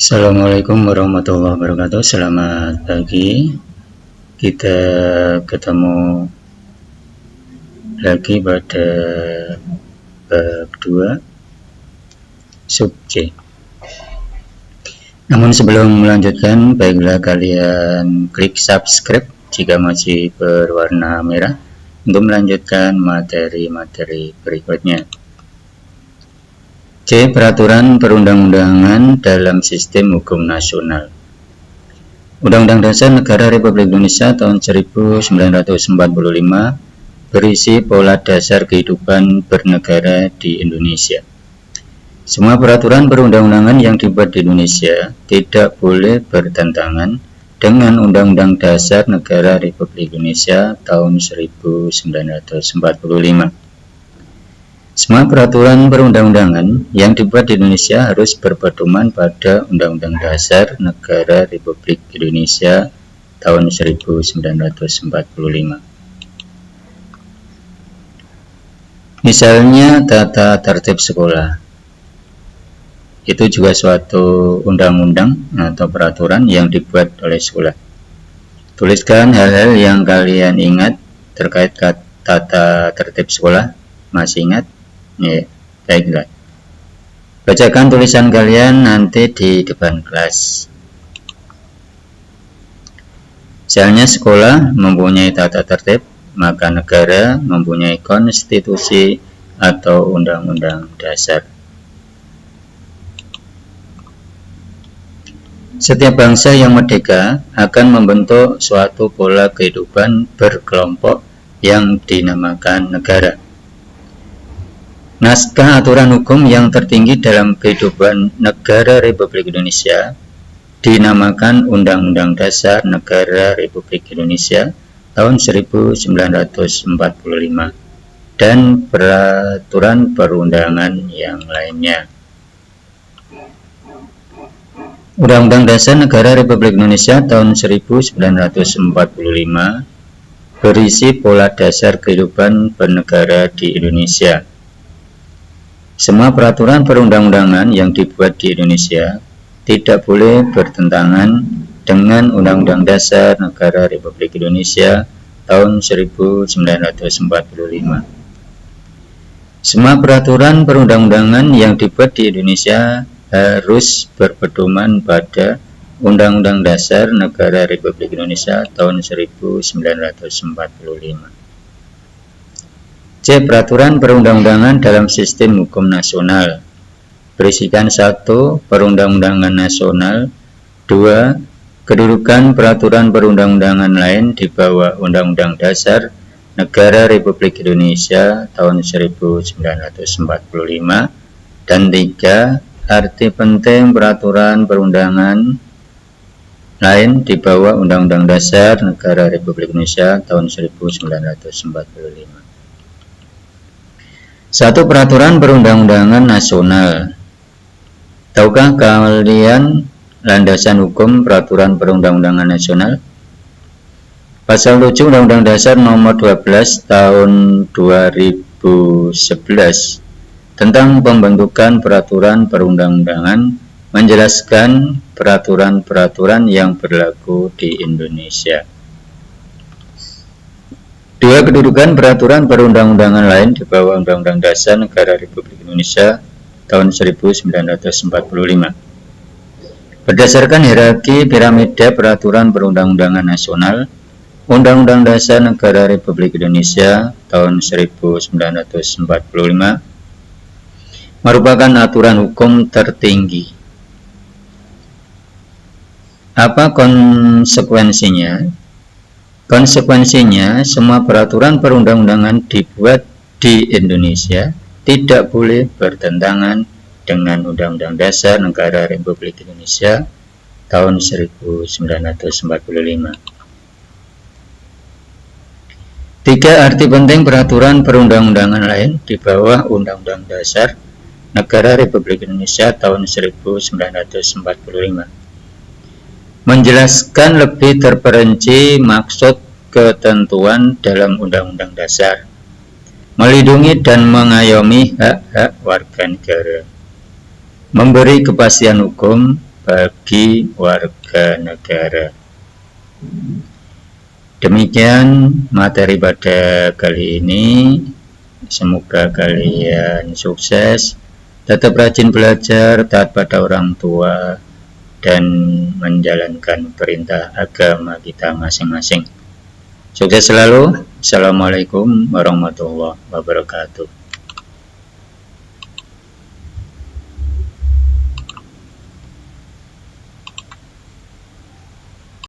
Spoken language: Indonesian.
Assalamualaikum warahmatullahi wabarakatuh. Selamat pagi. Kita ketemu lagi pada bab 2 sub C. Namun sebelum melanjutkan, baiklah kalian klik subscribe jika masih berwarna merah untuk melanjutkan materi-materi berikutnya. C. Peraturan perundang-undangan dalam sistem hukum nasional. Undang-Undang Dasar Negara Republik Indonesia tahun 1945 berisi pola dasar kehidupan bernegara di Indonesia. Semua peraturan perundang-undangan yang dibuat di Indonesia tidak boleh bertentangan dengan Undang-Undang Dasar Negara Republik Indonesia tahun 1945. Semua peraturan perundang-undangan yang dibuat di Indonesia harus berpedoman pada Undang-Undang Dasar Negara Republik Indonesia tahun 1945. Misalnya tata tertib sekolah. Itu juga suatu undang-undang atau peraturan yang dibuat oleh sekolah. Tuliskan hal-hal yang kalian ingat terkait tata tertib sekolah. Masih ingat? Ya, baiklah. Bacakan tulisan kalian nanti di depan kelas. Misalnya sekolah mempunyai tata tertib, maka negara mempunyai konstitusi atau undang-undang dasar. Setiap bangsa yang merdeka akan membentuk suatu pola kehidupan berkelompok yang dinamakan negara. Naskah aturan hukum yang tertinggi dalam kehidupan negara Republik Indonesia dinamakan Undang-Undang Dasar Negara Republik Indonesia tahun 1945 dan peraturan perundangan yang lainnya. Undang-Undang Dasar Negara Republik Indonesia tahun 1945 berisi pola dasar kehidupan bernegara di Indonesia. Semua peraturan perundang-undangan yang dibuat di Indonesia tidak boleh bertentangan dengan Undang-Undang Dasar Negara Republik Indonesia tahun 1945. Semua peraturan perundang-undangan yang dibuat di Indonesia harus berpedoman pada Undang-Undang Dasar Negara Republik Indonesia tahun 1945. C. Peraturan perundang-undangan dalam sistem hukum nasional. Berisikan 1. Perundang-undangan nasional. 2. Kedudukan peraturan perundang-undangan lain di bawah Undang-Undang Dasar Negara Republik Indonesia tahun 1945. Dan 3. Arti penting peraturan perundangan lain di bawah Undang-Undang Dasar Negara Republik Indonesia tahun 1945. 1. Peraturan perundang-undangan nasional. Tahukah kalian landasan hukum peraturan perundang-undangan nasional? Pasal 7 Undang-Undang Dasar Nomor 12 Tahun 2011 tentang pembentukan peraturan perundang-undangan menjelaskan peraturan-peraturan yang berlaku di Indonesia. 2. Kedudukan peraturan perundang-undangan lain di bawah Undang-Undang Dasar Negara Republik Indonesia tahun 1945. Berdasarkan hierarki piramida peraturan perundang-undangan nasional, Undang-Undang Dasar Negara Republik Indonesia tahun 1945 merupakan aturan hukum tertinggi. Apa konsekuensinya? Konsekuensinya, semua peraturan perundang-undangan dibuat di Indonesia tidak boleh bertentangan dengan Undang-Undang Dasar Negara Republik Indonesia tahun 1945. 3. Arti penting peraturan perundang-undangan lain di bawah Undang-Undang Dasar Negara Republik Indonesia tahun 1945. Menjelaskan lebih terperinci maksud ketentuan dalam Undang-Undang Dasar, melindungi dan mengayomi hak-hak warga negara, memberi kepastian hukum, bagi warga negara. Demikian materi pada kali ini. Semoga kalian sukses, tetap rajin belajar, taat pada orang tua, dan menjalankan perintah agama kita masing-masing. Sukses selalu. Assalamualaikum warahmatullahi wabarakatuh.